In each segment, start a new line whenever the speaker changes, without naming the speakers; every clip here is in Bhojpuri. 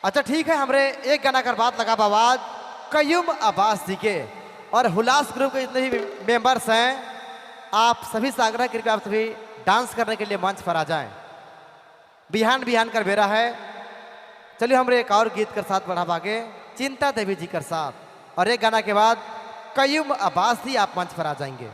अच्छा ठीक है, हमरे एक गाना कर बात लगा आवाज कयूम अब्बास जी के और हुलास ग्रुप के जितने भी मेंबर्स हैं, आप सभी से आग्रह कृपया आप सभी डांस करने के लिए मंच पर आ जाएं। बिहान बिहान कर बेरा है। चलिए हमरे एक और गीत कर साथ बढ़ा आगे, चिंता देवी जी कर साथ, और एक गाना के बाद कयूम अब्बास जी आप मंच पर आ जाएंगे।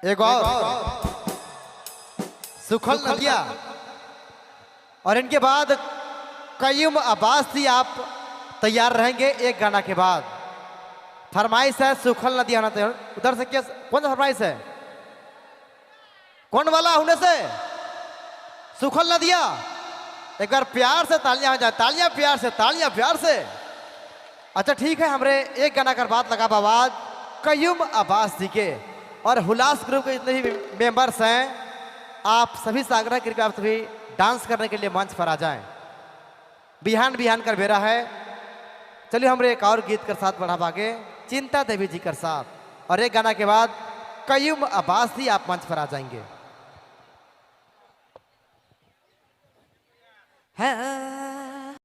एक और सुखल नदिया, और इनके बाद कयूम अब्बासी। आप तैयार रहेंगे एक गाना के बाद। फरमाइश है सुखल नदिया आना तैयार। उधर से क्या, कौन सा फरमाइश है? कौन वाला होने से? सुखल नदिया। एक बार प्यार से तालियां हो जाए, तालियां प्यार से, तालियां प्यार से। अच्छा ठीक है, हमरे एक गाना कर बात लगा आवाज कयूम अब्बासी के और हुलास ग्रुप के जितने भी मेंबर्स हैं, आप सभी से आग्रह करके आप सभी डांस करने के लिए मंच पर आ जाएं। बिहान बिहान कर बेरा है। चलिए हमरे एक और गीत के साथ बढ़ा आगे, चिंता देवी जी के साथ, और एक गाना के बाद कयूम अब्बासी आप मंच पर आ जाएंगे।
है